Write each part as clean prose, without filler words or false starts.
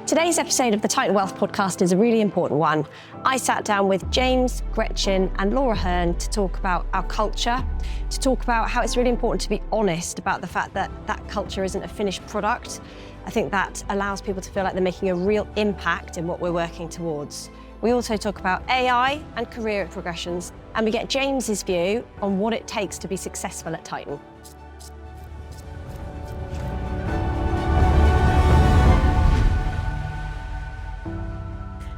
Today's episode of the Titan Wealth podcast is a really important one. I sat down with James, Gretchen and Laura Hurn to talk about our culture, to talk about how it's really important to be honest about the fact that that culture isn't a finished product. I think that allows people to feel like they're making a real impact in what we're working towards. We also talk about AI and career progressions, and we get James's view on what it takes to be successful at Titan.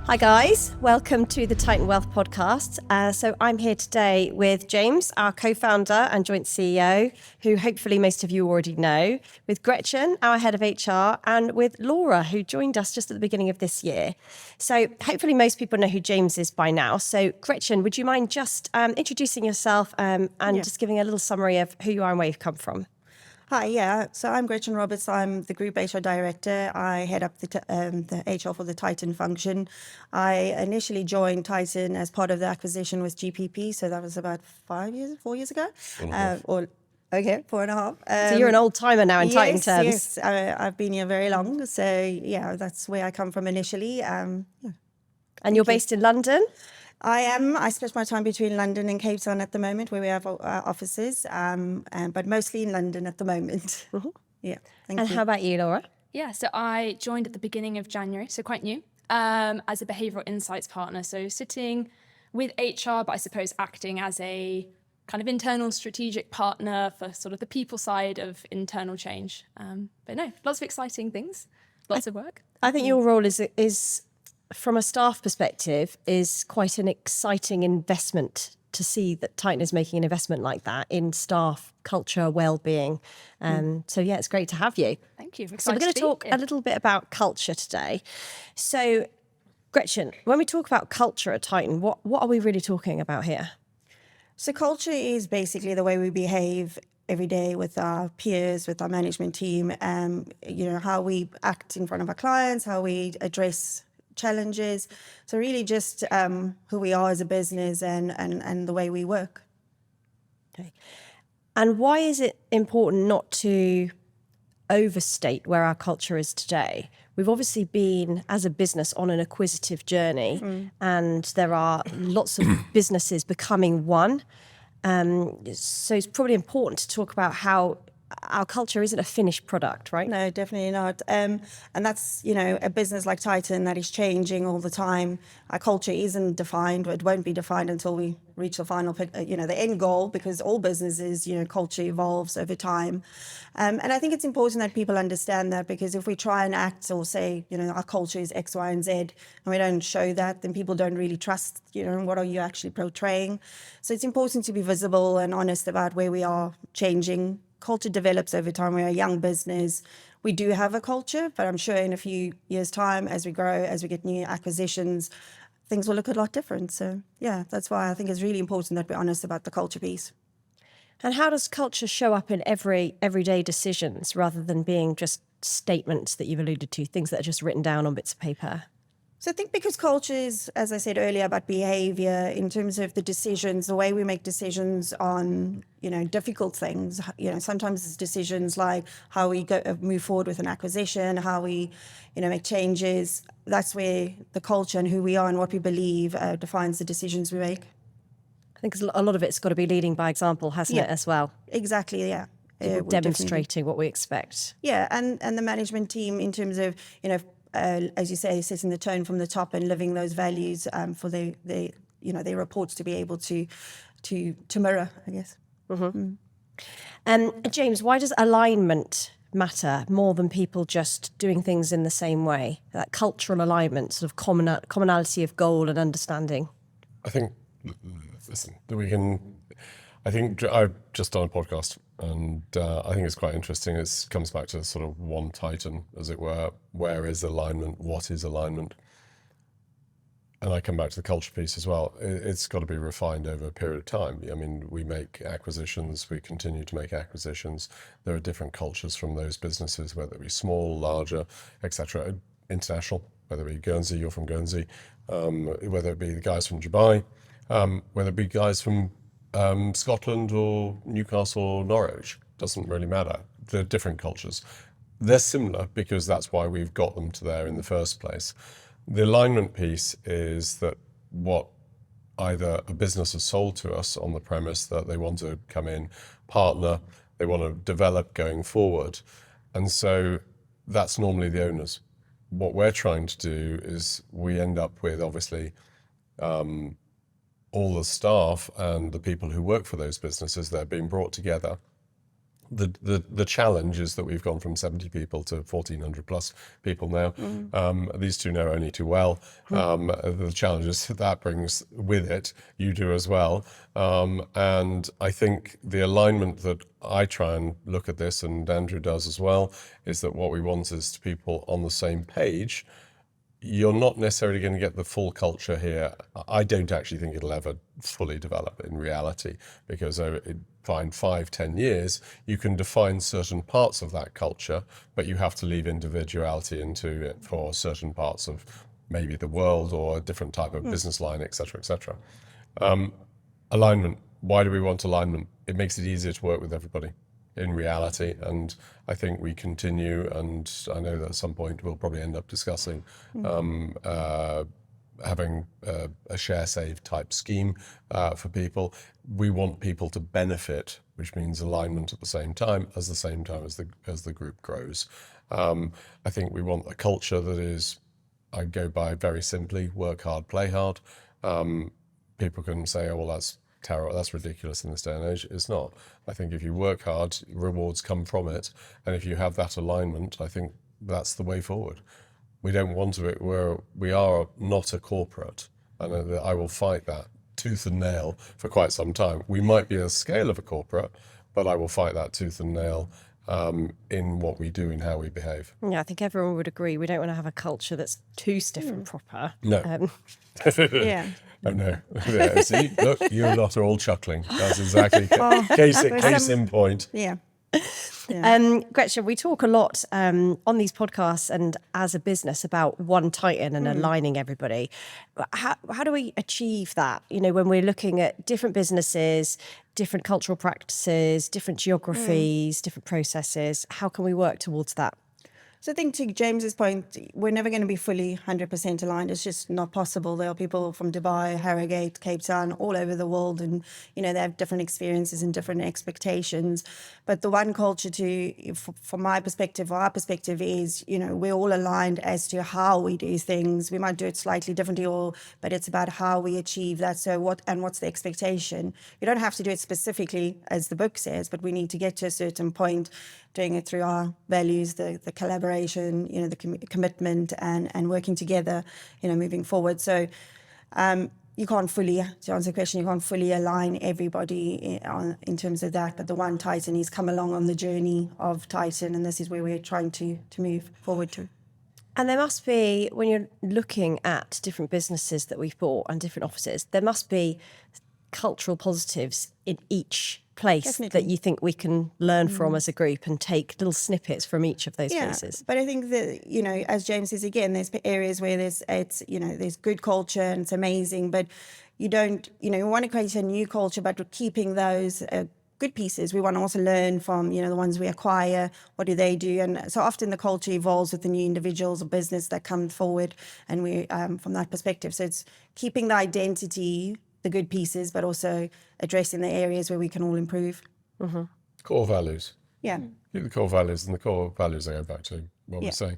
Hi guys, welcome to the Titan Wealth podcast. So I'm here today with James, our co-founder and joint CEO, who hopefully most of you already know, with Gretchen, our head of HR, and with Laura, who joined us just at the beginning of this year. So hopefully most people know who James is by now. So Gretchen, would you mind just introducing yourself and just giving a little summary of who you are and where you've come from? Hi, so I'm Gretchen Roberts. I'm the Group HR Director. I head up the HR for the Titan function. I initially joined Titan as part of the acquisition with GPP, so that was about 4 years ago. 4.5. So you're an old timer now in Titan terms. Yes, I've been here very long. So yeah, that's where I come from initially. And you're based in London? I am. I split my time between London and Cape Town at the moment, where we have offices, but mostly in London at the moment. Mm-hmm. Yeah. Thank you. How about you, Laura? Yeah, so I joined at the beginning of January, so quite new, as a Behavioural Insights Partner. So sitting with HR, but I suppose acting as a kind of internal strategic partner for sort of the people side of internal change. But no, lots of exciting things, lots of work. I think your role is from a staff perspective, is quite an exciting investment to see that Titan is making an investment like that in staff, culture, well-being. So yeah, it's great to have you. Thank you. So we're going to talk a little bit about culture today. So Gretchen, when we talk about culture at Titan, what are we really talking about here? So culture is basically the way we behave every day with our peers, with our management team, how we act in front of our clients, how we address challenges. So really just who we are as a business and the way we work. Okay. And why is it important not to overstate where our culture is today? We've obviously been, as a business, on an acquisitive journey, and there are lots of businesses becoming one. So it's probably important to talk about how our culture isn't a finished product, right? No, definitely not. And that's, a business like Titan that is changing all the time. Our culture isn't defined. It won't be defined until we reach the final, the end goal, because all businesses, culture evolves over time. And I think it's important that people understand that, because if we try and act or say, our culture is X, Y, and Z, and we don't show that, then people don't really trust, what are you actually portraying? So it's important to be visible and honest about where we are changing. Culture develops over time. We're a young business. We do have a culture, but I'm sure in a few years' time, as we grow, as we get new acquisitions, things will look a lot different. So yeah, that's why I think it's really important that we're honest about the culture piece. And how does culture show up in everyday decisions rather than being just statements that you've alluded to, things that are just written down on bits of paper? So I think because culture is, as I said earlier, about behaviour in terms of the decisions, the way we make decisions on, difficult things. Sometimes it's decisions like how we move forward with an acquisition, how we, make changes. That's where the culture and who we are and what we believe defines the decisions we make. I think a lot of it's got to be leading by example, hasn't it, as well? Exactly, yeah. Demonstrating what we expect. Yeah, and the management team in terms of, as you say, setting the tone from the top and living those values for their reports to be able to mirror, I guess. Mm-hmm. James, why does alignment matter more than people just doing things in the same way? That cultural alignment, sort of commonality of goal and understanding. I think, I've just done a podcast, and I think it's quite interesting. It comes back to sort of one Titan, as it were. Where is alignment? What is alignment? And I come back to the culture piece as well. It's got to be refined over a period of time. I mean, we make acquisitions, we continue to make acquisitions. There are different cultures from those businesses, whether it be small, larger, etc. International, whether it be Guernsey, you're from Guernsey, whether it be the guys from Dubai, whether it be guys from Scotland or Newcastle or Norwich, doesn't really matter. They're different cultures. they're similar because that's why we've got them to there in the first place. The alignment piece is that what either a business has sold to us on the premise that they want to come in, partner, they want to develop going forward. And so that's normally the owners. What we're trying to do is we end up with, obviously, all the staff and the people who work for those businesses that are being brought together. The challenge is that we've gone from 70 people to 1,400 plus people now. These two know only too well. The challenges that brings with it, you do as well. And I think the alignment that I try and look at this, and Andrew does as well, is that what we want is people on the same page. You're not necessarily going to get the full culture here. I don't actually think it'll ever fully develop in reality, because in 5-10 years, you can define certain parts of that culture, but you have to leave individuality into it for certain parts of maybe the world or a different type of business line, et cetera, et cetera. Alignment. Why do we want alignment? It makes it easier to work with everybody in reality, and I think we continue, and I know that at some point we'll probably end up discussing having a share save type scheme for people. We want people to benefit, which means alignment at the same time as the group grows. I think we want a culture that is, I go by very simply, work hard, play hard. People can say, oh, well, that's terrible, that's ridiculous in this day and age. It's not. I think if you work hard, rewards come from it. And if you have that alignment, I think that's the way forward. We don't want to, we are not a corporate. And I will fight that tooth and nail for quite some time. We might be a scale of a corporate, but I will fight that tooth and nail in what we do and how we behave. Yeah, I think everyone would agree. We don't want to have a culture that's too stiff and proper. No. Yeah. Oh, no. Yeah, see, look, you lot are all chuckling. That's exactly case in point. Yeah. Gretchen, we talk a lot on these podcasts and as a business about one Titan and aligning everybody. How do we achieve that? You know, when we're looking at different businesses, different cultural practices, different geographies, different processes, how can we work towards that? So I think to James's point, we're never going to be fully 100% aligned. It's just not possible. There are people from Dubai, Harrogate, Cape Town, all over the world, and they have different experiences and different expectations. But the one culture from my perspective, or our perspective, is we're all aligned as to how we do things. We might do it slightly differently, but it's about how we achieve that. So what's the expectation? You don't have to do it specifically as the book says, but we need to get to a certain point, doing it through our values, the collaboration, the commitment and working together, moving forward. So you can't fully, to answer the question, you can't fully align everybody in terms of that. But the one Titan, he's come along on the journey of Titan, and this is where we're trying to move forward to. And there must be, when you're looking at different businesses that we've bought and different offices, there must be cultural positives in each place Definitely. that you think we can learn from as a group and take little snippets from each of those places. But I think that, as James says again, there's areas where there's good culture and it's amazing, but you don't, we want to create a new culture, but we're keeping those good pieces. We want to also learn from, the ones we acquire, what do they do? And so often the culture evolves with the new individuals or business that come forward, and we, from that perspective. So it's keeping the identity, the good pieces, but also addressing the areas where we can all improve. Mm-hmm. Core values. Yeah. Keep the core values, and the core values I go back to what we're saying,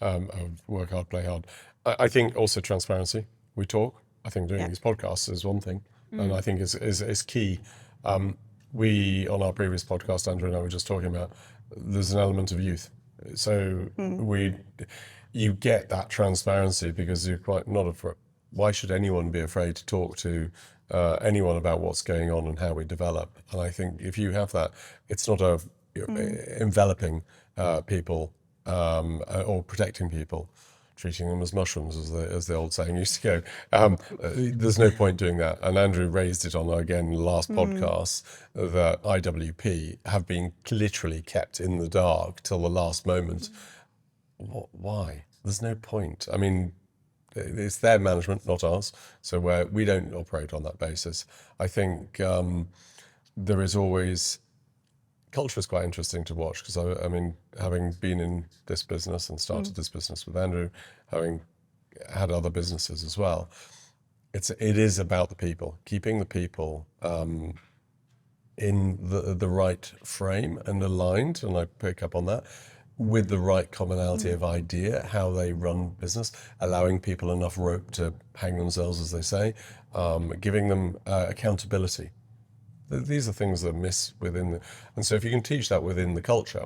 of work hard, play hard. I think also transparency. We talk. I think doing these podcasts is one thing, and I think is key. We, on our previous podcast, Andrew and I were just talking about, there's an element of youth. So you get that transparency because you're quite not afraid. Why should anyone be afraid to talk to anyone about what's going on and how we develop? And I think if you have that, it's not enveloping people or protecting people, treating them as mushrooms, as the old saying used to go. There's no point doing that. And Andrew raised it on, again, last podcast, that IWP have been literally kept in the dark till the last moment. Why? There's no point. I mean, it's their management, not ours. So we don't operate on that basis. I think there is always culture is quite interesting to watch because I mean, having been in this business and started this business with Andrew, having had other businesses as well, it is about the people, keeping the people in the right frame and aligned, and I pick up on that, with the right commonality of idea, how they run business, allowing people enough rope to hang themselves, as they say, giving them accountability. These are things that miss within and so if you can teach that within the culture,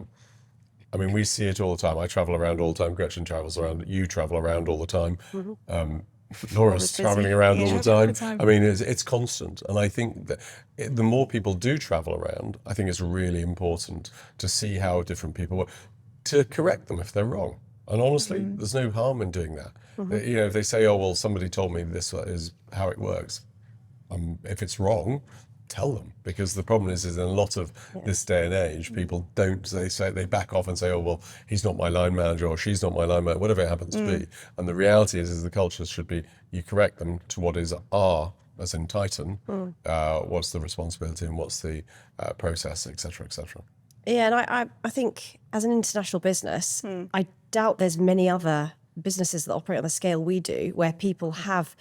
I mean, we see it all the time. I travel around all the time. Gretchen travels around. You travel around all the time. Laura's traveling around all the time. I mean, it's constant. And I think that the more people do travel around, I think it's really important to see how different people work, to correct them if they're wrong. And honestly, there's no harm in doing that. You know, if they say, oh, well, somebody told me this is how it works. If it's wrong, tell them, because the problem is in a lot of this day and age, people don't, they back off and say, oh, well, he's not my line manager or she's not my line manager, whatever it happens to be. And the reality is the culture should be, you correct them to what is our, as in Titan, what's the responsibility and what's the process, et cetera, et cetera. Yeah, and I think as an international business, I doubt there's many other businesses that operate on the scale we do where people have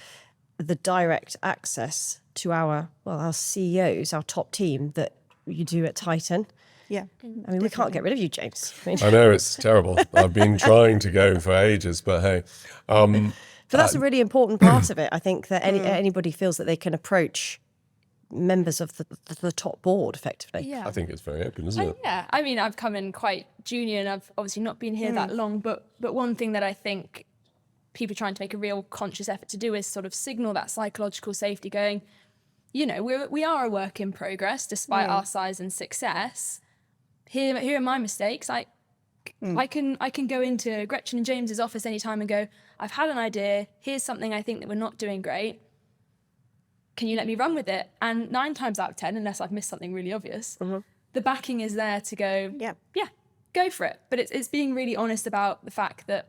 the direct access to our CEOs, our top team that you do at Titan. Yeah. I mean, we can't get rid of you, James. I know, it's terrible. I've been trying to go for ages, but hey. But that's a really important part of it. I think that anybody feels that they can approach members of the top board effectively. Yeah. I think it's very open, isn't it? Yeah, I mean, I've come in quite junior and I've obviously not been here that long, but one thing that I think people are trying to make a real conscious effort to do is sort of signal that psychological safety, going, you know, we are a work in progress despite our size and success. Here are my mistakes. I can go into Gretchen and James's office anytime and go, I've had an idea, here's something I think that we're not doing great. Can you let me run with it? And 9 times out of 10, unless I've missed something really obvious, the backing is there to go, yeah, go for it. But it's being really honest about the fact that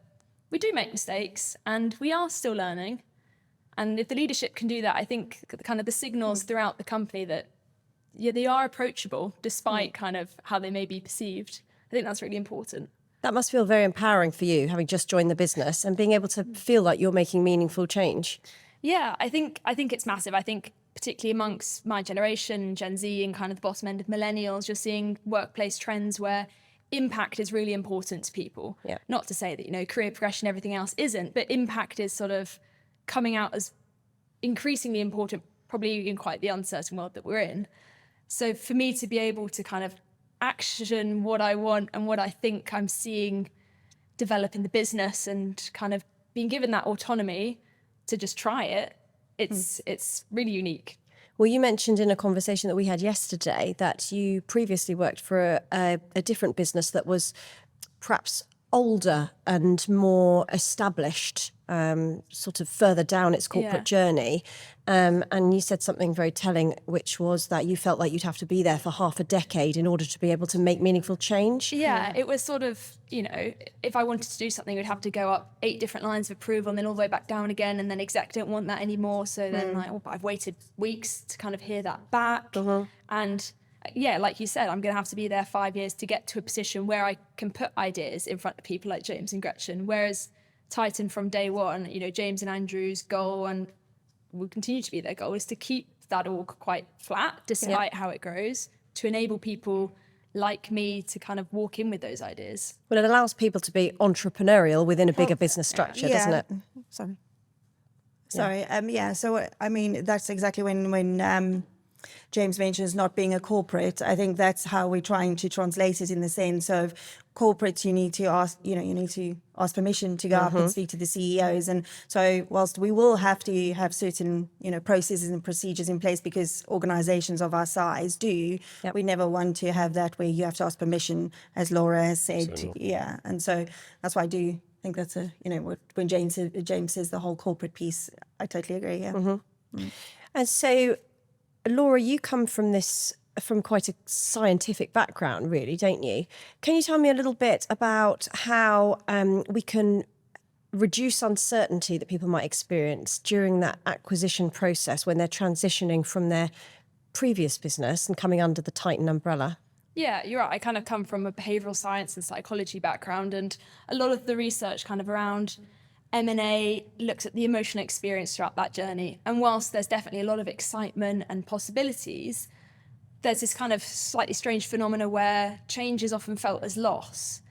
we do make mistakes and we are still learning. And if the leadership can do that, I think kind of the signals throughout the company that they are approachable despite kind of how they may be perceived. I think that's really important. That must feel very empowering for you, having just joined the business and being able to feel like you're making meaningful change. Yeah, I think it's massive. I think particularly amongst my generation, Gen Z, and kind of the bottom end of millennials, you're seeing workplace trends where impact is really important to people. Yeah. Not to say that, you know, career progression, everything else isn't, but impact is sort of coming out as increasingly important, probably in quite the uncertain world that we're in. So for me to be able to kind of action what I want and what I think I'm seeing develop in the business and kind of being given that autonomy to just try it, it's really unique. Well, you mentioned in a conversation that we had yesterday that you previously worked for a different business that was perhaps older and more established, sort of further down its corporate journey. And you said something very telling, which was that you felt like you'd have to be there for half a decade in order to be able to make meaningful change. Yeah, it was sort of, you know, if I wanted to do something, it would have to go up 8 different lines of approval and then all the way back down again. And then exec don't want that anymore. So then but I've waited weeks to kind of hear that back. And yeah, like you said, I'm going to have to be there 5 years to get to a position where I can put ideas in front of people like James and Gretchen. Whereas Titan from day one, you know, James and Andrew's goal, and will continue to be their goal, is to keep that org quite flat despite how it grows, to enable people like me to kind of walk in with those ideas. Well, it allows people to be entrepreneurial within a bigger business structure, doesn't it? Sorry. So, I mean, that's exactly when James mentions not being a corporate. I think that's how we're trying to translate it, in the sense of corporate, you need to ask permission to go up and speak to the CEOs. And so whilst we will have to have certain, processes and procedures in place because organizations of our size do, we never want to have that where you have to ask permission, as Laura has said. And so that's why I do think that's when James says the whole corporate piece, I totally agree. And so, Laura, you come from quite a scientific background, really, don't you? Can you tell me a little bit about how we can reduce uncertainty that people might experience during that acquisition process when they're transitioning from their previous business and coming under the Titan umbrella? Yeah, you're right. I kind of come from a behavioural science and psychology background, and a lot of the research kind of around M&A looks at the emotional experience throughout that journey. And whilst there's definitely a lot of excitement and possibilities, there's this kind of slightly strange phenomena where change is often felt as loss.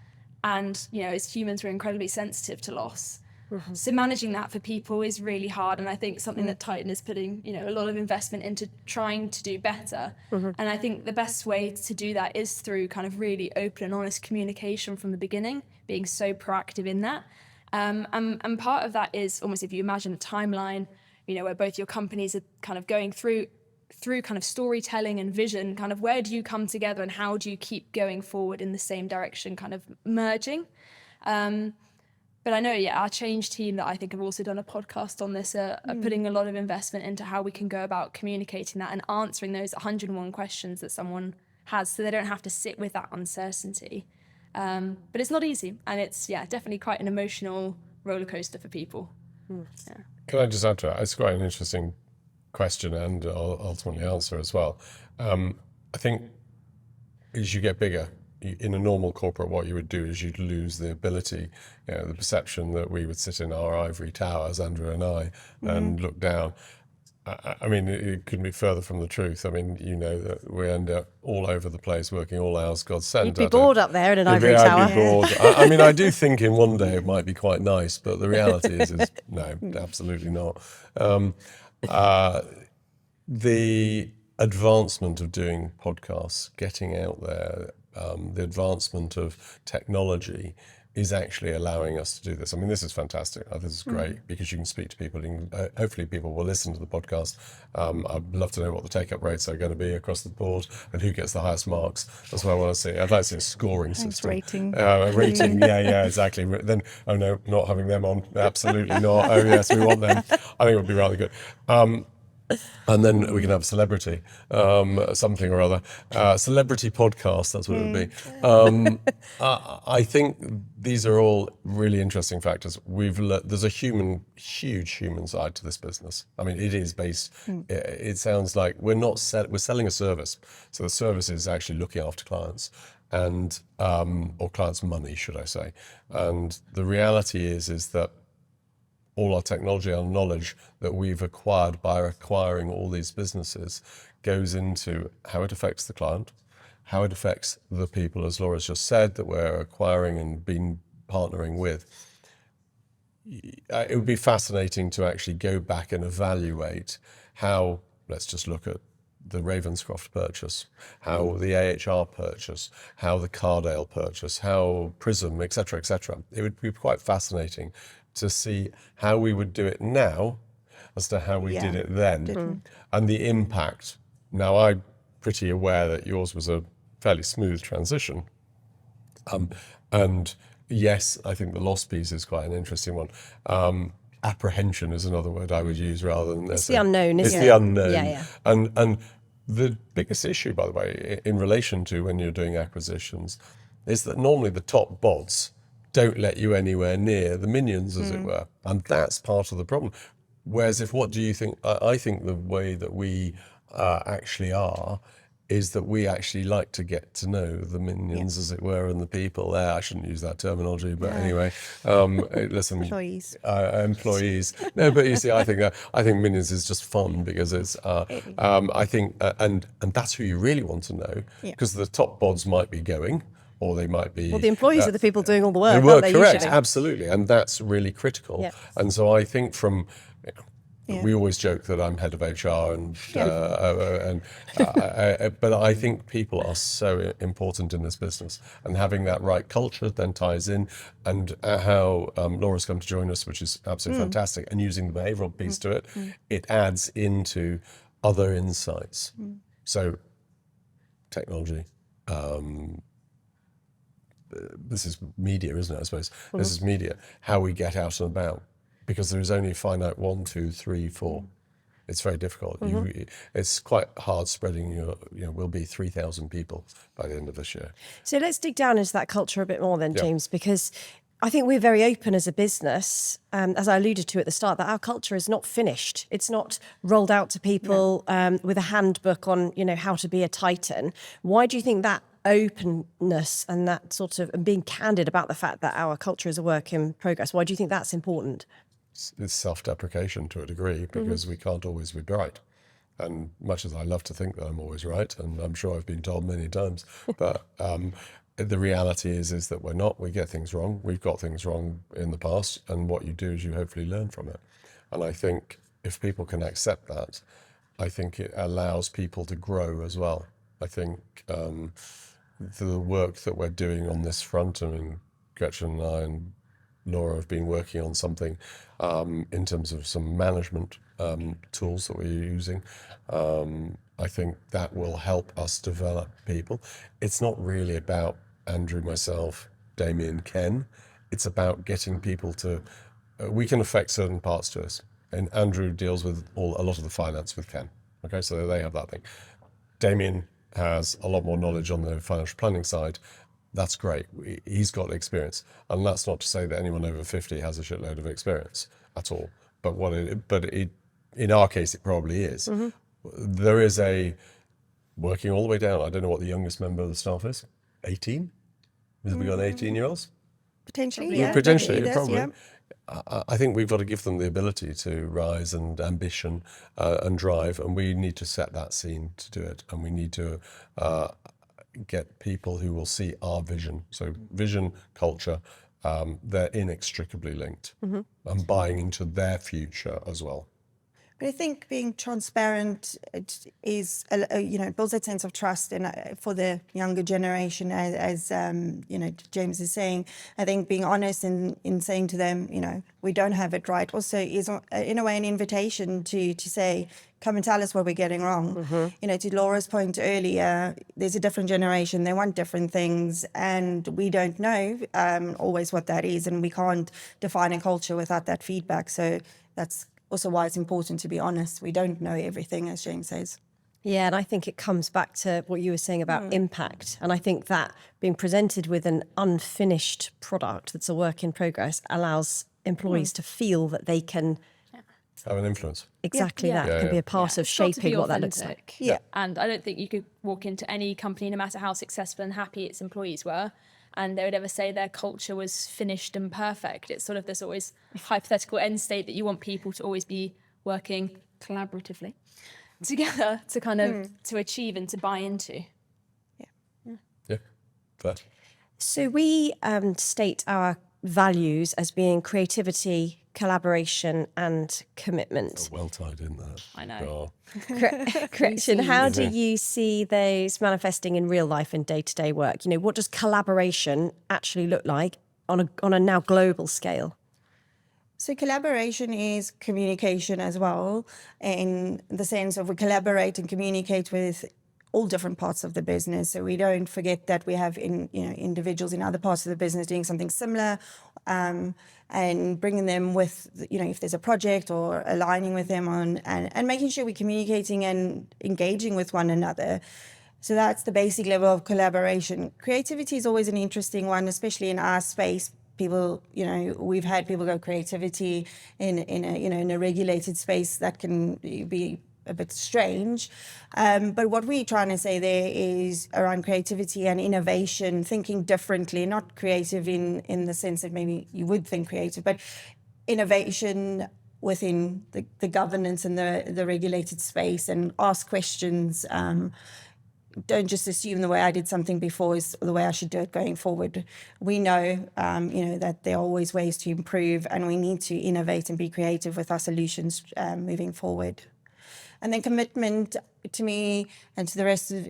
And, as humans, we're incredibly sensitive to loss. Mm-hmm. So managing that for people is really hard. And I think something that Titan is putting, a lot of investment into trying to do better. Mm-hmm. And I think the best way to do that is through kind of really open and honest communication from the beginning, being so proactive in that. And part of that is almost, if you imagine a timeline, where both your companies are kind of going through kind of storytelling and vision, kind of where do you come together and how do you keep going forward in the same direction, kind of merging. But I know, our change team that I think have also done a podcast on this are putting a lot of investment into how we can go about communicating that and answering those 101 questions that someone has, so they don't have to sit with that uncertainty. But it's not easy, and it's definitely quite an emotional roller coaster for people. Yeah. Can I just add to that? It's quite an interesting question and ultimately answer as well. I think as you get bigger, in a normal corporate, what you would do is you'd lose the ability, the perception that we would sit in our ivory towers, Andrew and I, and look down. I mean, it couldn't be further from the truth. I mean, that we end up all over the place, working all hours God sent. You'd be bored up there in an ivory tower. I'd be bored. I mean, I do think in one day it might be quite nice, but the reality is no, absolutely not. The advancement of doing podcasts, getting out there, the advancement of technology is actually allowing us to do this. I mean, this is fantastic. This is great because you can speak to people. Hopefully people will listen to the podcast. I'd love to know what the take-up rates are going to be across the board and who gets the highest marks. That's what I want to see. I'd like to see a scoring system. Rating. A rating, yeah, exactly. Then, oh no, not having them on. Absolutely not. Oh yes, we want them. I think it would be rather good. And then we can have a celebrity, something or other. Celebrity podcast, that's what it would be. I think these are all really interesting factors. There's a huge human side to this business. I mean, it is based, it sounds like we're selling a service. So the service is actually looking after clients and, or clients' money, should I say. And the reality is that all our technology, our knowledge that we've acquired by acquiring all these businesses goes into how it affects the client, how it affects the people, as Laura's just said, that we're acquiring and been partnering with. It would be fascinating to actually go back and evaluate how, let's just look at the Ravenscroft purchase, how the AHR purchase, how the Cardale purchase, how Prism, etc., etc. It would be quite fascinating to see how we would do it now as to how we did it then and the impact. Now, I'm pretty aware that yours was a fairly smooth transition. And yes, I think the loss piece is quite an interesting one. Apprehension is another word I would use rather than... It's the unknown, isn't it? It's the unknown. Yeah. And the biggest issue, by the way, in relation to when you're doing acquisitions, is that normally the top bods don't let you anywhere near the minions, as it were. And that's part of the problem. Whereas what do you think? I think the way that we actually are is that we actually like to get to know the minions, as it were, and the people there. I shouldn't use that terminology, but anyway, listen. Employees. Employees. No, but you see, I think minions is just fun because it's, I think, and that's who you really want to know, because the top bods might be going, or they might be... Well, the employees are the people doing all the work, Correct, usually? absolutely. And that's really critical. Yeah. And so I think from... We always joke that I'm head of HR, but I think people are so important in this business, and having that right culture then ties in, and how Laura's come to join us, which is absolutely fantastic, and using the behavioural piece to it, it adds into other insights. So technology, this is media, isn't it, I suppose? This is media, how we get out and about. Because there is only a finite 1, 2, 3, 4. It's very difficult. It's quite hard spreading. We'll be 3,000 people by the end of this year. So let's dig down into that culture a bit more then, James, because I think we're very open as a business, as I alluded to at the start, that our culture is not finished. It's not rolled out to people with a handbook on, how to be a Titan. Why do you think that openness and that sort of, and being candid about the fact that our culture is a work in progress. Why do you think that's important? It's self-deprecation to a degree, because we can't always be right. And much as I love to think that I'm always right, and I'm sure I've been told many times, but the reality is that we're not. We get things wrong. We've got things wrong in the past, and what you do is you hopefully learn from it. And I think if people can accept that, I think it allows people to grow as well. I think the work that we're doing on this front, I mean, Gretchen and I and Laura have been working on something in terms of some management tools that we're using. I think that will help us develop people. It's not really about Andrew, myself, Damien, Ken. It's about getting people to, we can affect certain parts to us. And Andrew deals with a lot of the finance with Ken. Okay, so they have that thing. Damien has a lot more knowledge on the financial planning side. That's great. He's got experience. And that's not to say that anyone over 50 has a shitload of experience at all. But in our case, it probably is. There is a working all the way down. I don't know what the youngest member of the staff is. 18? Have we got 18-year-olds? Potentially, yeah. Potentially, Leaders, probably. yeah. I think we've got to give them the ability to rise and ambition and drive, and we need to set that scene to do it. And we need to get people who will see our vision. So vision, culture, they're inextricably linked. And buying into their future as well. But I think being transparent is, it builds that sense of trust. And for the younger generation, as James is saying, I think being honest in saying to them, we don't have it right, also is in a way an invitation to say, come and tell us what we're getting wrong. To Laura's point earlier, there's a different generation. They want different things, and we don't know always what that is, and we can't define a culture without that feedback. So that's also why it's important to be honest. We don't know everything, as James says. Yeah, and I think it comes back to what you were saying about impact. And I think that being presented with an unfinished product that's a work in progress allows employees to feel that they can have an influence. Exactly that. Yeah, Can be a part of It's got to shaping be what that looks like. authentic. Yeah. And I don't think you could walk into any company, no matter how successful and happy its employees were, and they would ever say their culture was finished and perfect. It's sort of this always hypothetical end state that you want people to always be working collaboratively together to kind of to achieve and to buy into. Yeah, fair. So we state our values as being creativity, collaboration and commitment. Well tied in that. I know. Gretchen, how do you see those manifesting in real life and day-to-day work? What does collaboration actually look like on a now global scale? So collaboration is communication as well, in the sense of we collaborate and communicate with all different parts of the business. So we don't forget that we have individuals in other parts of the business doing something similar, and bringing them with, if there's a project, or aligning with them on, and making sure we're communicating and engaging with one another. So that's the basic level of collaboration. Creativity is always an interesting one, especially in our space. People, we've had people go creativity in a regulated space that can be a bit strange. But what we're trying to say there is around creativity and innovation, thinking differently, not creative in the sense that maybe you would think creative, but innovation within the governance and the regulated space, and ask questions. Don't just assume the way I did something before is the way I should do it going forward. We know, that there are always ways to improve, and we need to innovate and be creative with our solutions moving forward. And then commitment, to me and to the rest of,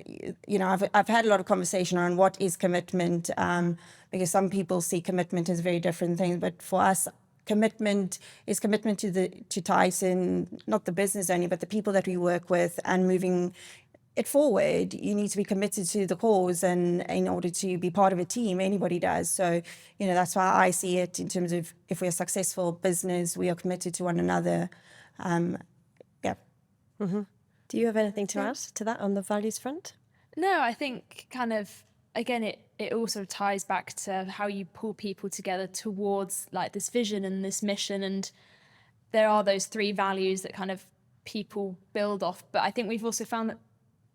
I've had a lot of conversation around what is commitment, because some people see commitment as very different things. But for us, commitment is commitment to Titan, not the business only, but the people that we work with, and moving it forward. You need to be committed to the cause, and in order to be part of a team, anybody does. So, that's why I see it in terms of, if we're a successful business, we are committed to one another. Do you have anything to add to that on the values front? No, I think kind of, again, it also ties back to how you pull people together towards like this vision and this mission. And there are those three values that kind of people build off. But I think we've also found that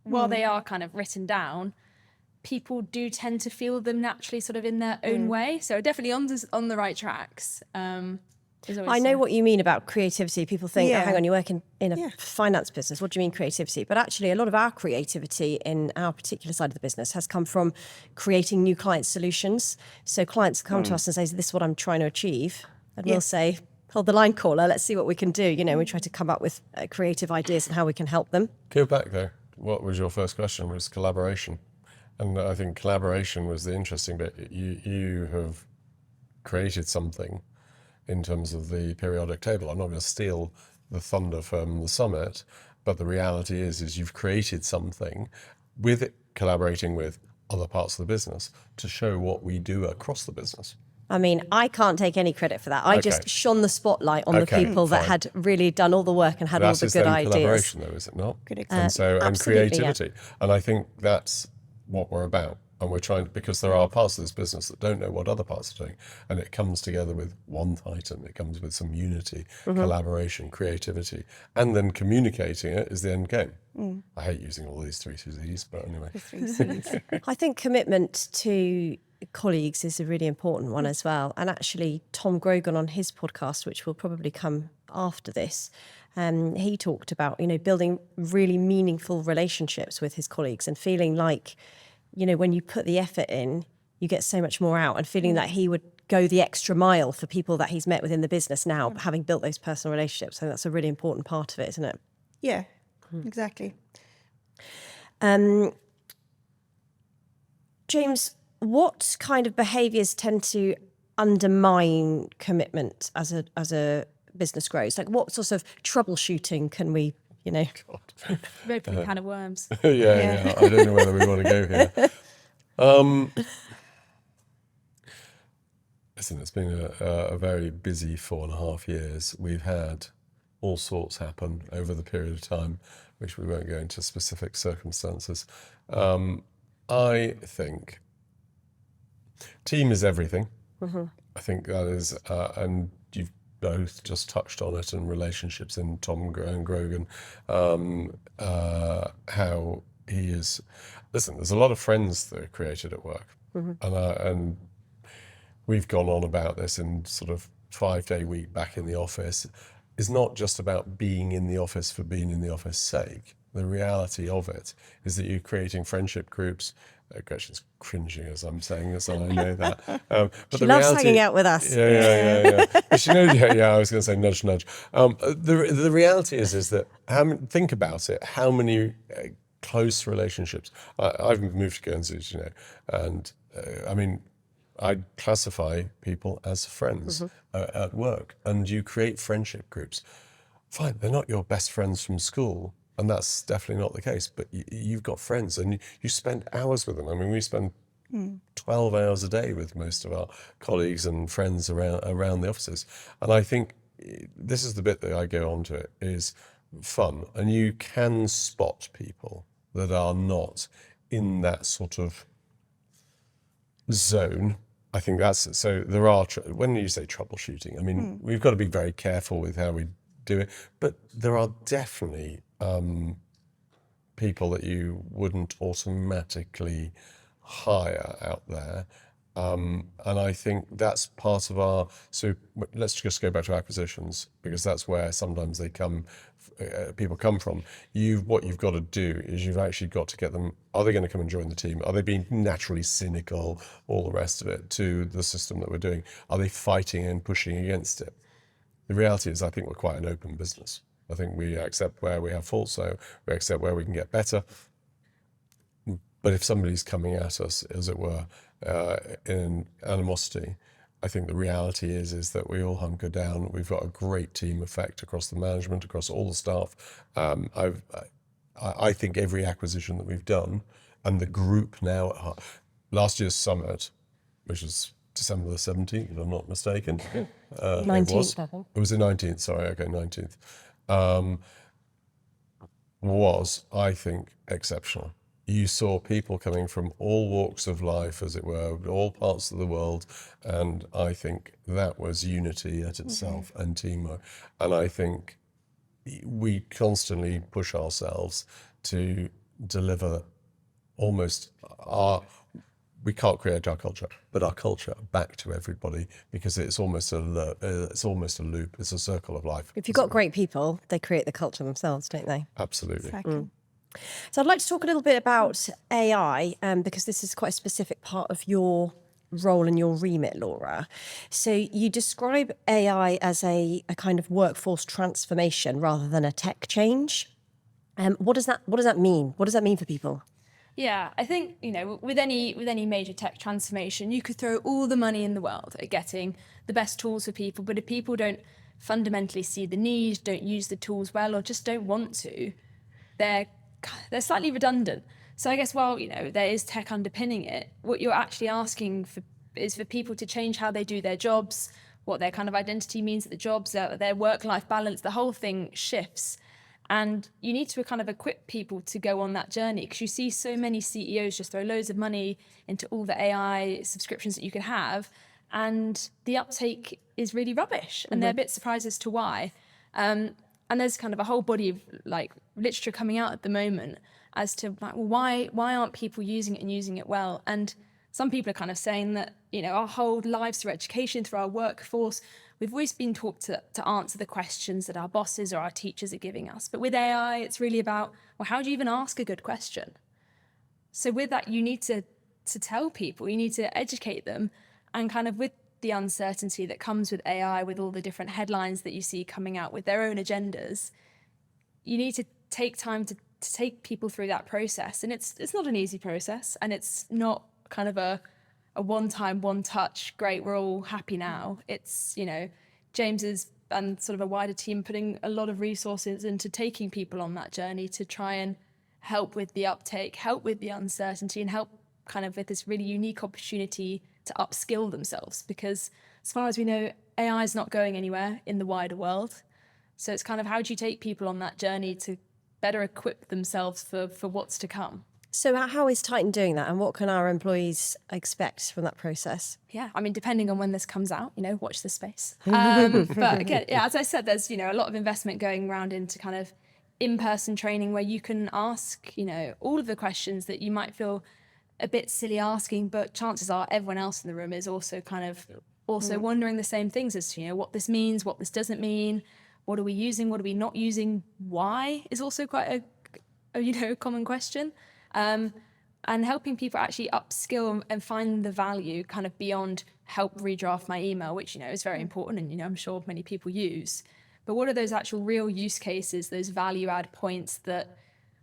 while they are kind of written down, people do tend to feel them naturally sort of in their own way. So definitely on the right tracks. I know what you mean about creativity. People think, oh, Yeah. hang on, you work in a finance business. What do you mean creativity? But actually, a lot of our creativity in our particular side of the business has come from creating new client solutions. So clients come to us and say, this is what I'm trying to achieve. And we'll say, hold the line, caller, let's see what we can do. You know, we try to come up with creative ideas and how we can help them. Go back though. What was your first question? Was collaboration. And I think collaboration was the interesting bit. You have created something in terms of the periodic table. I'm not going to steal the thunder from the summit, but the reality is you've created something with it, collaborating with other parts of the business to show what we do across the business. I mean, I can't take any credit for that. I just shone the spotlight on the people that had really done all the work and had all the good ideas. Collaboration, though, is it not? Good example. And creativity. And I think that's what we're about. And we're trying, because there are parts of this business that don't know what other parts are doing. And it comes together with one Titan. It comes with some unity, collaboration, creativity. And then communicating it is the end game. I hate using all these 3 C's, but anyway. I think commitment to colleagues is a really important one as well. And actually, Tom Grogan on his podcast, which will probably come after this, he talked about, building really meaningful relationships with his colleagues and feeling like, when you put the effort in, you get so much more out, and feeling that he would go the extra mile for people that he's met within the business now, having built those personal relationships. So that's a really important part of it, isn't it? Yeah, exactly. James, what kind of behaviours tend to undermine commitment as a business grows? Like, what sorts of troubleshooting can we, Open a can of worms. Yeah. I don't know whether we want to go here. Listen, it's been a very busy 4.5 years. We've had all sorts happen over the period of time, which we won't go into specific circumstances. I think team is everything. I think that is, and you've both just touched on it in relationships in Tom and Grogan, how he is. Listen, there's a lot of friends that are created at work, and we've gone on about this in sort of 5-day week back in the office. Is not just about being in the office for being in the office sake. The reality of it is that you're creating friendship groups. Gretchen's cringing as I'm saying this, and I know that. But she loves hanging out with us. Yeah. But she knows, I was going to say nudge, nudge. The reality is that, think about it, how many close relationships. I've moved to Guernsey, and I classify people as friends at work, and you create friendship groups. Fine, they're not your best friends from school, and that's definitely not the case, but you've got friends and you spend hours with them. I mean, we spend 12 hours a day with most of our colleagues and friends around the offices. And I think this is the bit that I go on to, it is fun. And you can spot people that are not in that sort of zone. I think that's, so there are, when you say troubleshooting, I mean, we've got to be very careful with how we do it, but there are definitely people that you wouldn't automatically hire out there. And I think that's part of our, so let's just go back to acquisitions, because that's where sometimes people come from. What you've got to do is you've actually got to get them, are they going to come and join the team? Are they being naturally cynical, all the rest of it, to the system that we're doing? Are they fighting and pushing against it? The reality is, I think we're quite an open business. I think we accept where we have faults, so we accept where we can get better. But if somebody's coming at us, as it were, in animosity, I think the reality is that we all hunker down. We've got a great team effect across the management, across all the staff. I think every acquisition that we've done, and the group now at heart, last year's summit, which was December the 17th, if I'm not mistaken. 19th, I think. It was the 19th, sorry, okay, 19th. Was, I think, exceptional. You saw people coming from all walks of life, as it were, all parts of the world, and I think that was unity at itself and teamwork. And I think we constantly push ourselves to deliver almost we can't create our culture, but our culture back to everybody, because it's almost a loop. It's a circle of life. If you've got great people, they create the culture themselves, don't they? Absolutely. Exactly. So I'd like to talk a little bit about AI, because this is quite a specific part of your role and your remit, Laura. So you describe AI as a kind of workforce transformation rather than a tech change. What does that mean? What does that mean for people? Yeah, I think, with any major tech transformation, you could throw all the money in the world at getting the best tools for people, but if people don't fundamentally see the need, don't use the tools well, or just don't want to, they're slightly redundant. So I guess while, there is tech underpinning it, what you're actually asking for is for people to change how they do their jobs, what their kind of identity means at the jobs, their work-life balance, the whole thing shifts. And you need to kind of equip people to go on that journey, because you see so many CEOs just throw loads of money into all the AI subscriptions that you can have, and the uptake is really rubbish, and they're a bit surprised as to why. And there's kind of a whole body of literature coming out at the moment as to why aren't people using it and using it well? And some people are kind of saying that our whole lives through education, through our workforce, we've always been taught to answer the questions that our bosses or our teachers are giving us. But with AI, it's really about, how do you even ask a good question? So with that, you need to tell people, you need to educate them, and kind of with the uncertainty that comes with AI, with all the different headlines that you see coming out with their own agendas, you need to take time to take people through that process. And it's not an easy process, and it's not kind of a one-time, one-touch, great, we're all happy now. It's, James's and sort of a wider team putting a lot of resources into taking people on that journey to try and help with the uptake, help with the uncertainty, and help kind of with this really unique opportunity to upskill themselves. Because as far as we know, AI is not going anywhere in the wider world. So it's kind of, how do you take people on that journey to better equip themselves for what's to come? So how is Titan doing that, and what can our employees expect from that process? Yeah, I mean, depending on when this comes out, watch the space. But again, as I said, there's, a lot of investment going around into kind of in-person training where you can ask, all of the questions that you might feel a bit silly asking, but chances are everyone else in the room is also kind of wondering the same things as to, what this means, what this doesn't mean, what are we using, what are we not using, why is also quite a common question. And helping people actually upskill and find the value kind of beyond help redraft my email, which, is very important and, I'm sure many people use. But what are those actual real use cases, those value add points that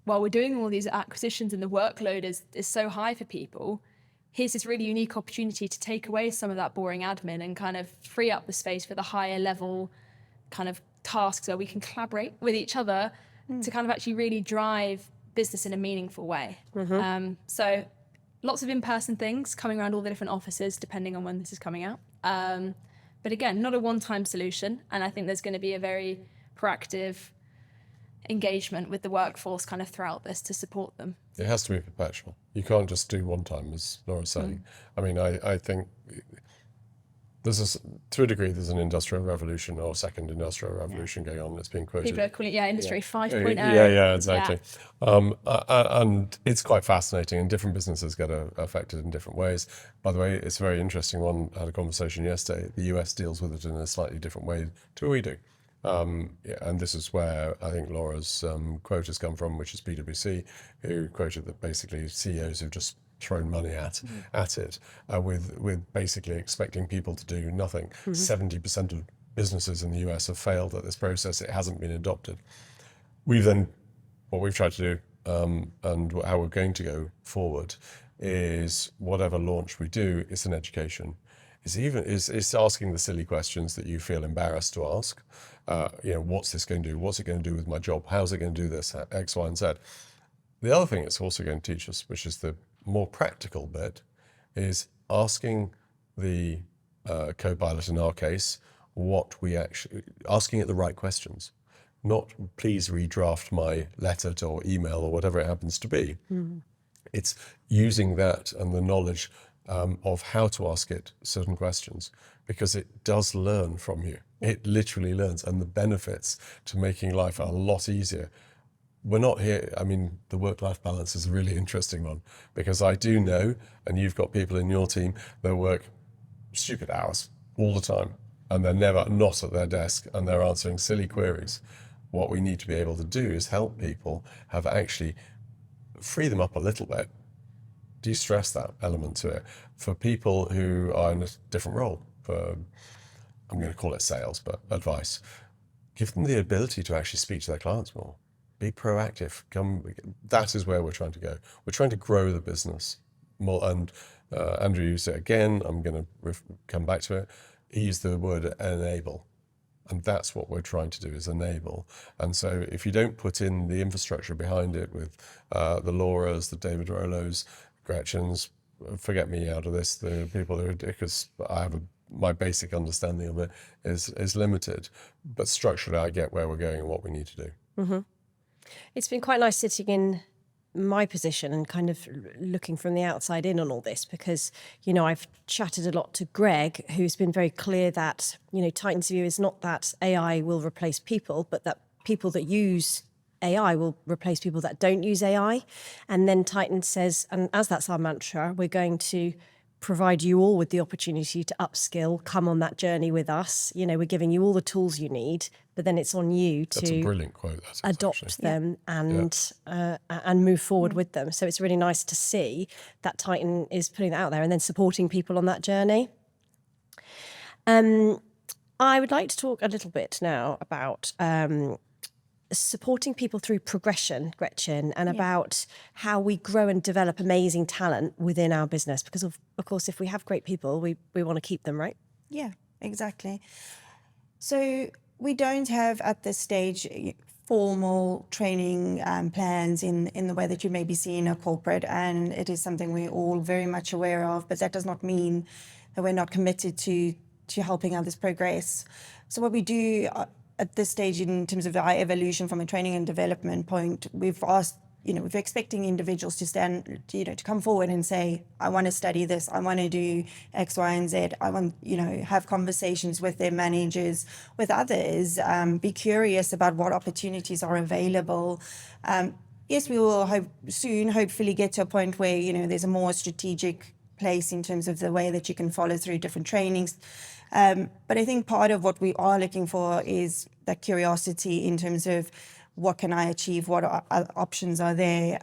while we're doing all these acquisitions and the workload is so high for people, here's this really unique opportunity to take away some of that boring admin and kind of free up the space for the higher level kind of tasks where we can collaborate with each other to kind of actually really drive business in a meaningful way. So lots of in-person things coming around all the different offices, depending on when this is coming out. But again, not a one-time solution. And I think there's going to be a very proactive engagement with the workforce kind of throughout this to support them. It has to be perpetual. You can't just do one time, as Laura's saying. I mean, I think to a degree, there's an industrial revolution or second industrial revolution going on that's being quoted. People are calling it, Industry 5.0. Yeah, exactly. And it's quite fascinating, and different businesses get affected in different ways. By the way, it's a very interesting one. I had a conversation yesterday. The US deals with it in a slightly different way to we do. And this is where I think Laura's quote has come from, which is PwC, who quoted that basically CEOs have just thrown money at it, with basically expecting people to do nothing. 70% of businesses in the US have failed at this process. It hasn't been adopted. What we've tried to do, and how we're going to go forward, is whatever launch we do, it's an education. It's asking the silly questions that you feel embarrassed to ask. What's this going to do? What's it going to do with my job? How's it going to do this? X, Y, and Z. The other thing it's also going to teach us, which is the more practical bit, is asking the co-pilot in our case asking it the right questions. Not please redraft my letter or email or whatever it happens to be. It's using that and the knowledge of how to ask it certain questions, because it does learn from you. It literally learns, and the benefits to making life a lot easier we're not here. I mean, the work-life balance is a really interesting one, because I do know, and you've got people in your team that work stupid hours all the time, and they're never not at their desk, and they're answering silly queries. What we need to be able to do is help people have actually free them up a little bit, de-stress that element to it for people who are in a different role. For, I'm going to call it sales, but advice. Give them the ability to actually speak to their clients more. Be proactive. That is where we're trying to go. We're trying to grow the business more. And Andrew used it again. I'm going to come back to it. He used the word enable. And that's what we're trying to do, is enable. And so if you don't put in the infrastructure behind it with the Lauras, the David Rollos, Gretchens, forget me out of this, the people who, because my basic understanding of it is limited. But structurally, I get where we're going and what we need to do. Mm-hmm. It's been quite nice sitting in my position and kind of looking from the outside in on all this, because, you know, I've chatted a lot to Greg, who's been very clear that, you know, Titan's view is not that AI will replace people, but that people that use AI will replace people that don't use AI. And then Titan says, and as that's our mantra, we're going to provide you all with the opportunity to upskill, come on that journey with us. You know, we're giving you all the tools you need, but then it's on you That's a to brilliant quote. adopt them and move forward with them. So it's really nice to see that Titan is putting that out there and then supporting people on that journey. I would like to talk a little bit now about supporting people through progression, Gretchen, and about how we grow and develop amazing talent within our business. Because of course, if we have great people, we want to keep them, right? Yeah, exactly. So we don't have at this stage formal training plans in the way that you maybe see in a corporate, and it is something we're all very much aware of, but that does not mean that we're not committed to helping others progress. So what we do at this stage in terms of our evolution from a training and development point, we've asked, you know, we're expecting individuals to stand, you know, to come forward and say, I want to study this, I want to do X, Y, and Z. I want, you know, have conversations with their managers, with others, be curious about what opportunities are available. Yes, we will hopefully get to a point where, you know, there's a more strategic place in terms of the way that you can follow through different trainings. But I think part of what we are looking for is that curiosity in terms of what can I achieve, what options are there.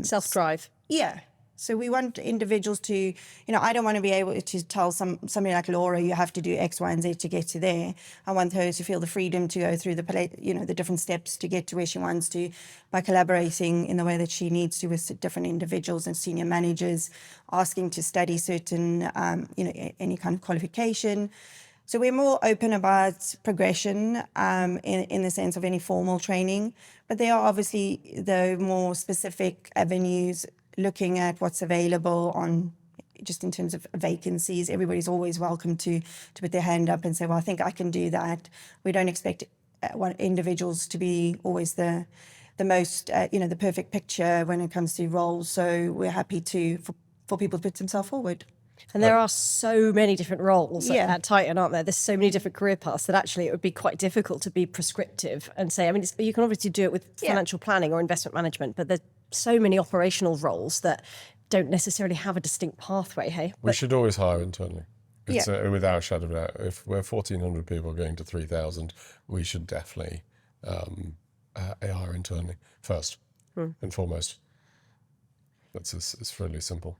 Self-drive. Yeah. So we want individuals to, you know, I don't want to be able to tell somebody like Laura, you have to do X, Y, and Z to get to there. I want her to feel the freedom to go through the different steps to get to where she wants to by collaborating in the way that she needs to with different individuals and senior managers, asking to study certain, any kind of qualification. So we're more open about progression in the sense of any formal training, but there are obviously the more specific avenues looking at what's available on just in terms of vacancies. Everybody's always welcome to put their hand up and say, well, I think I can do that. We don't expect individuals to be always the most, the perfect picture when it comes to roles. So we're happy for people to put themselves forward. And there are so many different roles at Titan, aren't there? There's so many different career paths that actually it would be quite difficult to be prescriptive and say, I mean, you can obviously do it with financial planning or investment management, but there's so many operational roles that don't necessarily have a distinct pathway, hey? We should always hire internally. It's without a shadow of a doubt. If we're 1,400 people going to 3,000, we should definitely hire internally first and foremost. It's really simple.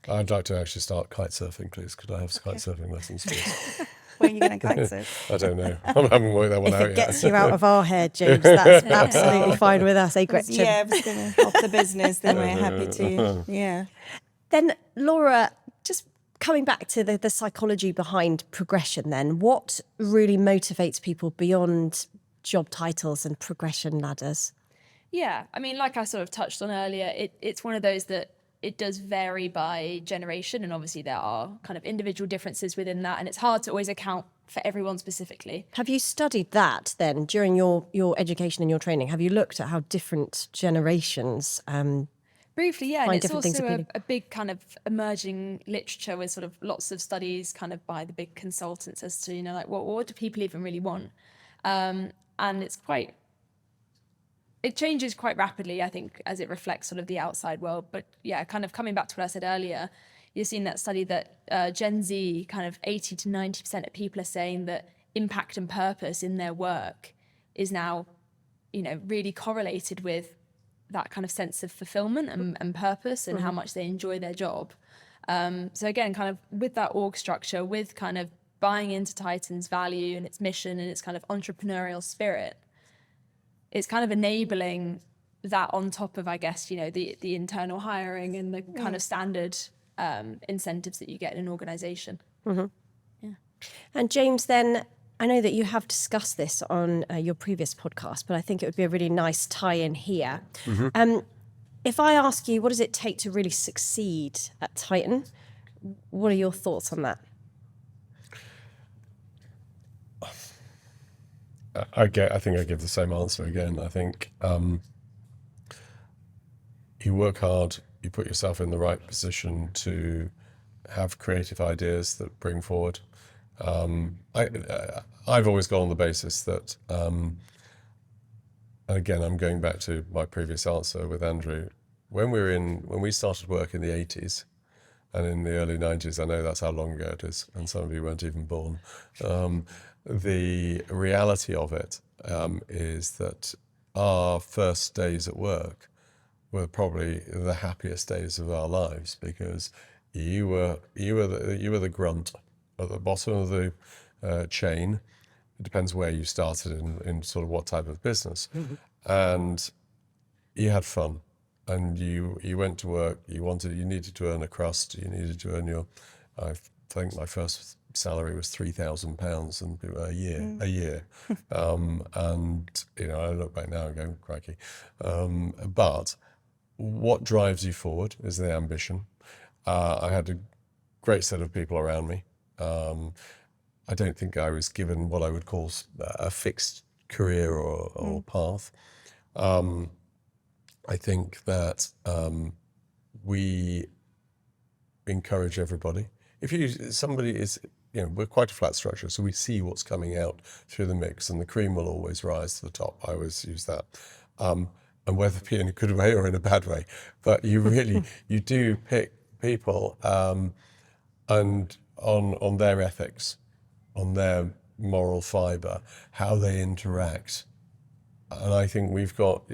I'd like to actually start kite surfing, please. Could I have kite surfing lessons, please? When are you going to kite surf? I don't know. I haven't worked that one out yet. If it gets you out of our head, James, that's absolutely fine with us, eh, Gretchen? Yeah, if it's going to help the business, then we're happy to, Then, Laura, just coming back to the psychology behind progression then, what really motivates people beyond job titles and progression ladders? Yeah, I mean, like I sort of touched on earlier, it's one of those that it does vary by generation, and obviously there are kind of individual differences within that, and it's hard to always account for everyone specifically. Have you studied that then during your education and your training? Have you looked at how different generations briefly, yeah, and it's also a a big kind of emerging literature with sort of lots of studies kind of by the big consultants as to, like what do people even really want? And it's it changes quite rapidly, I think, as it reflects sort of the outside world. But yeah, kind of coming back to what I said earlier, you've seen that study that Gen Z, kind of 80 to 90% of people are saying that impact and purpose in their work is now, really correlated with that kind of sense of fulfillment and purpose and how much they enjoy their job. So again, kind of with that org structure, with kind of buying into Titan's value and its mission and its kind of entrepreneurial spirit, it's kind of enabling that on top of, I guess, the internal hiring and the kind of standard incentives that you get in an organisation. Yeah. And James, then, I know that you have discussed this on your previous podcast, but I think it would be a really nice tie-in here. If I ask you, what does it take to really succeed at Titan? What are your thoughts on that? I think I give the same answer again. I think you work hard, you put yourself in the right position to have creative ideas that bring forward. I've always gone on the basis that, and again, I'm going back to my previous answer with Andrew. When we started work in the 80s and in the early 90s, I know that's how long ago it is, and some of you weren't even born. The reality of it is that our first days at work were probably the happiest days of our lives, because you were the grunt at the bottom of the chain. It depends where you started in sort of what type of business, and you had fun, and you went to work. You needed to earn a crust. You needed to earn I think my first salary was £3,000 a year, and I look back now and go, crikey. But what drives you forward is the ambition. I had a great set of people around me. I don't think I was given what I would call a fixed career or path. I think that we encourage everybody. Somebody is, we're quite a flat structure, so we see what's coming out through the mix, and the cream will always rise to the top. I always use that. And whether it be in a good way or in a bad way, but you do pick people and on their ethics, on their moral fibre, how they interact. And I think we've got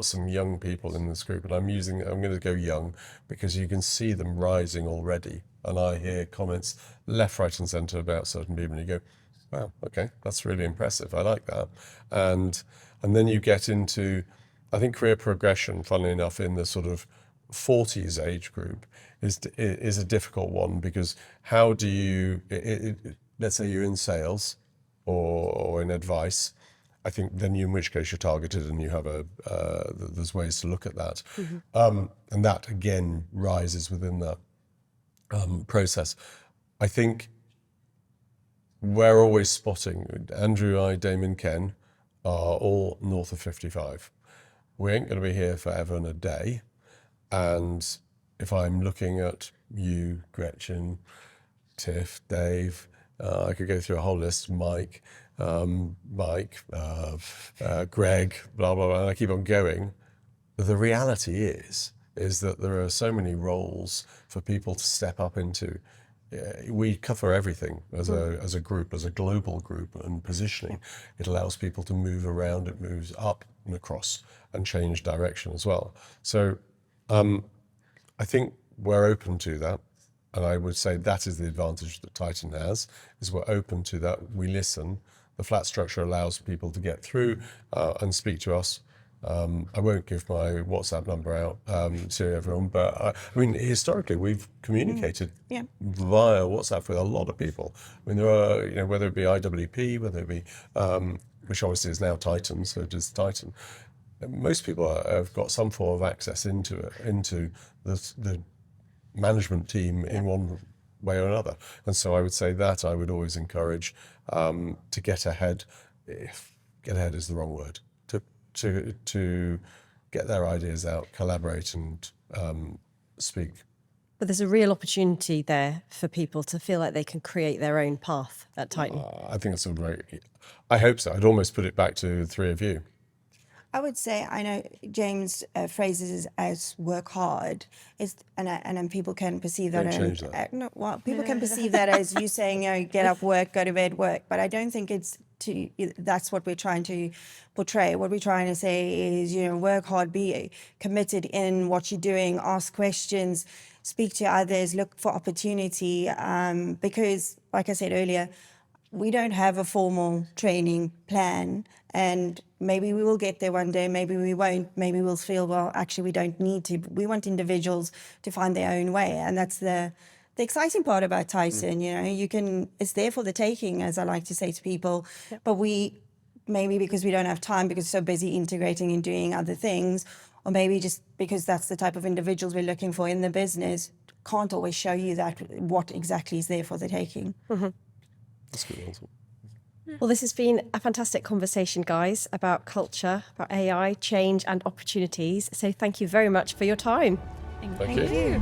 some young people in this group, and I'm going to go young because you can see them rising already. And I hear comments left, right, and centre about certain people, and you go, "Wow, okay, that's really impressive. I like that." And then you get into, I think, career progression. Funnily enough, in the sort of 40s age group is a difficult one, because how do you? Let's say you're in sales or in advice. I think then in which case you're targeted, and you have there's ways to look at that. And that again rises within that process. I think we're always spotting, Andrew, I, Damien, Ken are all north of 55. We ain't going to be here forever and a day. And if I'm looking at you, Gretchen, Tiff, Dave, I could go through a whole list, Mike, Greg, blah, blah, blah, and I keep on going. The reality is that there are so many roles for people to step up into. We cover everything as a group, as a global group, and positioning. It allows people to move around, it moves up and across and change direction as well. So I think we're open to that. And I would say that is the advantage that Titan has, is we're open to that. We listen. The flat structure allows people to get through and speak to us. I won't give my WhatsApp number out to everyone, but I mean, historically, we've communicated via WhatsApp with a lot of people. I mean, there are, whether it be IWP, whether it be, which obviously is now Titan, so it is Titan. Most people have got some form of access into the management team in one way or another. And so I would say that I would always encourage to get ahead, if get ahead is the wrong word, to get their ideas out, collaborate and speak. But there's a real opportunity there for people to feel like they can create their own path at Titan. I think it's I hope so. I'd almost put it back to the three of you. I would say, I know James phrases as work hard, and people can perceive that. Don't change that. No, well, people can perceive that as you saying, get up, work, go to bed, work. But I don't think that's what we're trying to portray. What we're trying to say is, work hard, be committed in what you're doing, ask questions, speak to others, look for opportunity. Because, like I said earlier, we don't have a formal training plan, and maybe we will get there one day, maybe we won't, maybe we'll feel, well, actually we don't need to. We want individuals to find their own way, and that's the exciting part about Titan. It's there for the taking, as I like to say to people. Yep. But maybe because we don't have time, because we're so busy integrating and doing other things, or maybe just because that's the type of individuals we're looking for in the business, can't always show you what exactly is there for the taking. Mm-hmm. That's a good answer. Well, this has been a fantastic conversation, guys, about culture, about AI, change and opportunities. So thank you very much for your time. Thank you.